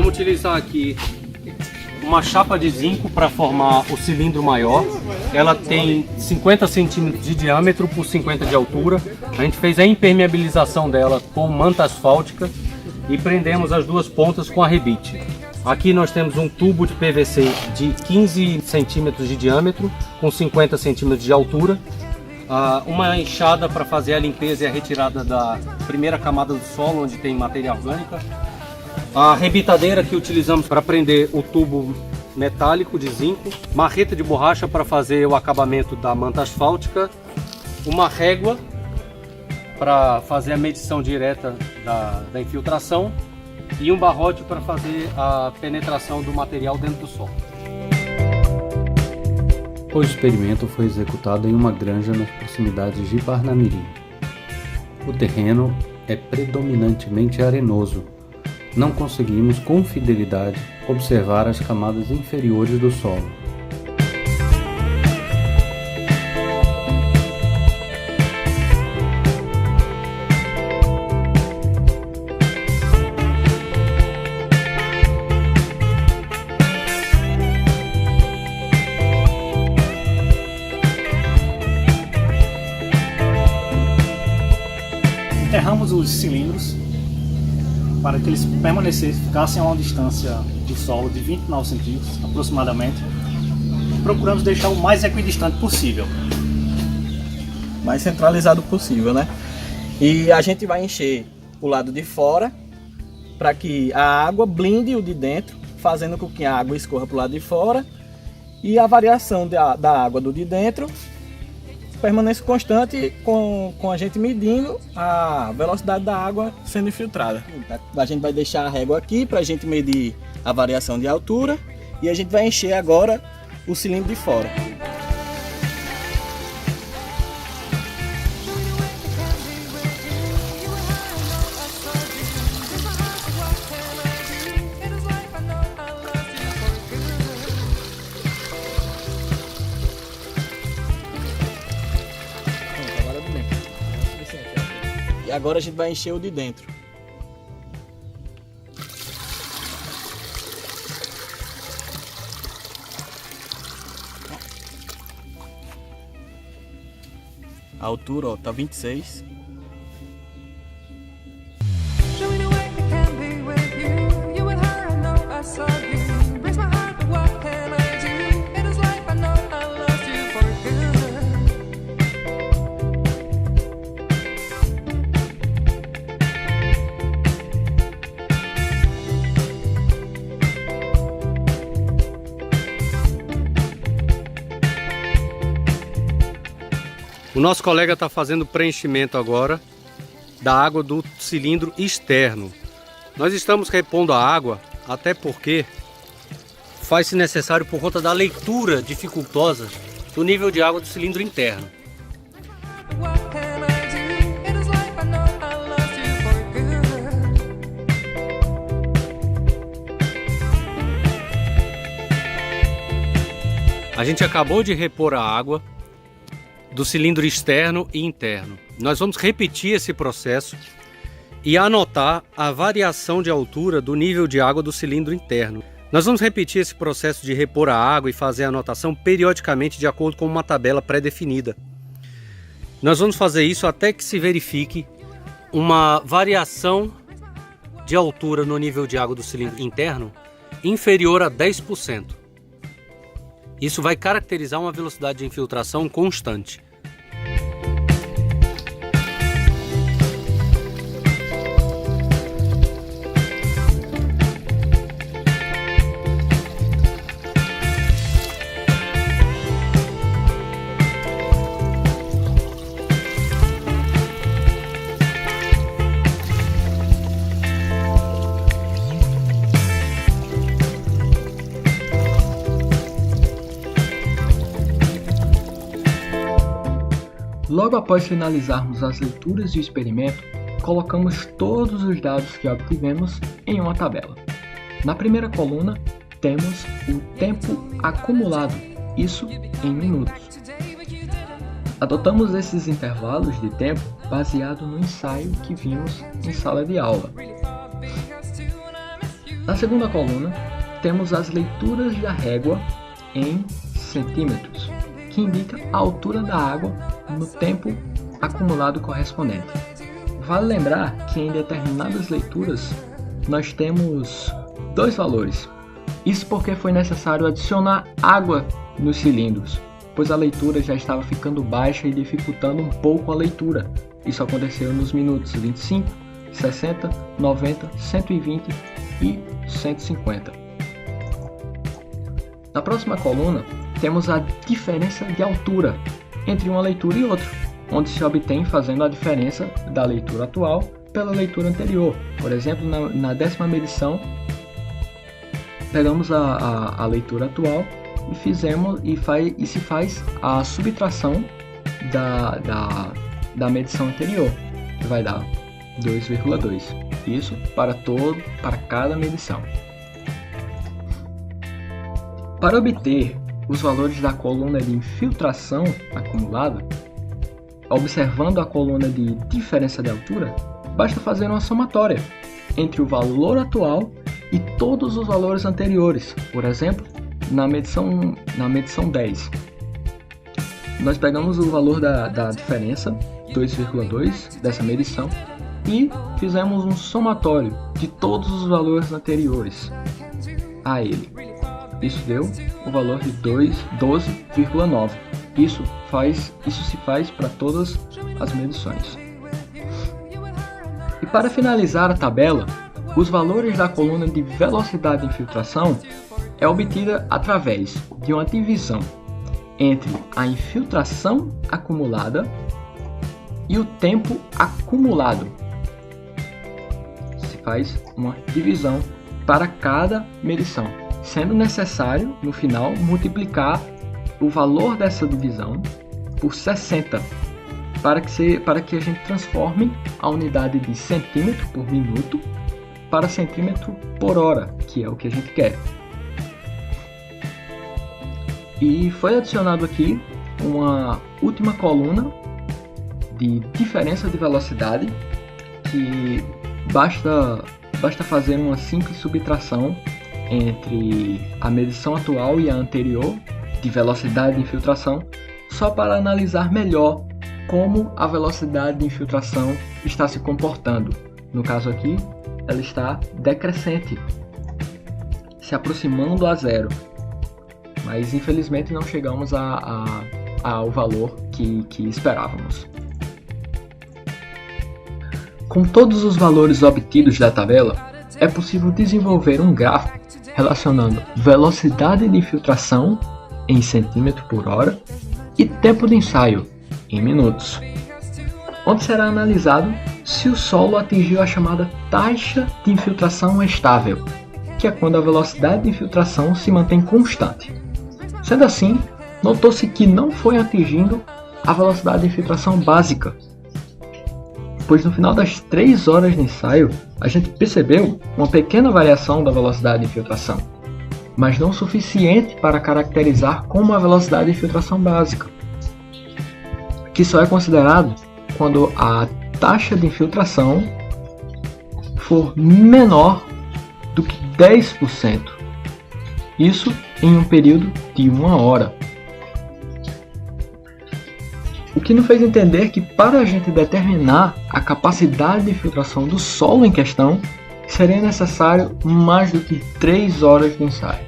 vamos utilizar aqui uma chapa de zinco para formar o cilindro maior. Ela tem 50 centímetros de diâmetro por 50 de altura. A gente fez a impermeabilização dela com manta asfáltica e prendemos as duas pontas com arrebite. Aqui nós temos um tubo de PVC de 15 centímetros de diâmetro com 50 centímetros de altura. Uma enxada para fazer a limpeza e a retirada da primeira camada do solo, onde tem matéria orgânica. A rebitadeira que utilizamos para prender o tubo metálico de zinco. Marreta de borracha para fazer o acabamento da manta asfáltica. Uma régua para fazer a medição direta da infiltração. E um barrote para fazer a penetração do material dentro do solo. O experimento foi executado em uma granja nas proximidades de Parnamirim. O terreno é predominantemente arenoso. Não conseguimos com fidelidade observar as camadas inferiores do solo. Enterramos os cilindros para que eles ficassem a uma distância do solo de 29 centímetros aproximadamente. Procuramos deixar o mais equidistante possível. Mais centralizado possível, né? E a gente vai encher o lado de fora para que a água blinde o de dentro, fazendo com que a água escorra para o lado de fora e a variação da água do de dentro permanece constante com a gente medindo a velocidade da água sendo infiltrada. A gente vai deixar a régua aqui para a gente medir a variação de altura e a gente vai encher agora o cilindro de fora. E agora a gente vai encher o de dentro. A altura, ó, tá 26. O nosso colega está fazendo o preenchimento agora da água do cilindro externo. Nós estamos repondo a água, até porque faz-se necessário por conta da leitura dificultosa do nível de água do cilindro interno. A gente acabou de repor a água do cilindro externo e interno. Nós vamos repetir esse processo e anotar a variação de altura do nível de água do cilindro interno. Nós vamos repetir esse processo de repor a água e fazer a anotação periodicamente de acordo com uma tabela pré-definida. Nós vamos fazer isso até que se verifique uma variação de altura no nível de água do cilindro interno inferior a 10%. Isso vai caracterizar uma velocidade de infiltração constante. Logo após finalizarmos as leituras do experimento, colocamos todos os dados que obtivemos em uma tabela. Na primeira coluna, temos o tempo acumulado, isso em minutos. Adotamos esses intervalos de tempo baseado no ensaio que vimos em sala de aula. Na segunda coluna, temos as leituras da régua em centímetros, que indica a altura da água no tempo acumulado correspondente. Vale lembrar que em determinadas leituras nós temos dois valores. Isso porque foi necessário adicionar água nos cilindros, pois a leitura já estava ficando baixa e dificultando um pouco a leitura. Isso aconteceu nos minutos 25, 60, 90, 120 e 150. Na próxima coluna, temos a diferença de altura entre uma leitura e outra, onde se obtém fazendo a diferença da leitura atual pela leitura anterior. Por exemplo, na 10ª medição, pegamos a leitura atual e se faz a subtração da medição anterior, que vai dar 2,2. Isso para cada medição. Para obter os valores da coluna de infiltração acumulada, observando a coluna de diferença de altura, basta fazer uma somatória entre o valor atual e todos os valores anteriores. Por exemplo, na medição 10, nós pegamos o valor da diferença, 2,2, dessa medição, e fizemos um somatório de todos os valores anteriores a ele. Isso deu o valor de 12,9. Isso se faz para todas as medições. E para finalizar a tabela, os valores da coluna de velocidade de infiltração é obtida através de uma divisão entre a infiltração acumulada e o tempo acumulado. Se faz uma divisão para cada medição, sendo necessário, no final, multiplicar o valor dessa divisão por 60, para que a gente transforme a unidade de centímetro por minuto para centímetro por hora, que é o que a gente quer. E foi adicionado aqui uma última coluna de diferença de velocidade, que basta fazer uma simples subtração entre a medição atual e a anterior de velocidade de infiltração, só para analisar melhor como a velocidade de infiltração está se comportando. No caso aqui, ela está decrescente, se aproximando a zero, mas infelizmente não chegamos ao valor que esperávamos. Com todos os valores obtidos da tabela, é possível desenvolver um gráfico relacionando velocidade de infiltração em centímetro por hora e tempo de ensaio em minutos, onde será analisado se o solo atingiu a chamada taxa de infiltração estável, que é quando a velocidade de infiltração se mantém constante. Sendo assim, notou-se que não foi atingindo a velocidade de infiltração básica, pois no final das 3 horas de ensaio, a gente percebeu uma pequena variação da velocidade de infiltração, mas não suficiente para caracterizar como a velocidade de infiltração básica, que só é considerado quando a taxa de infiltração for menor do que 10%. Isso em um período de 1 hora. O que nos fez entender que para a gente determinar a capacidade de infiltração do solo em questão, seria necessário mais do que 3 horas de ensaio.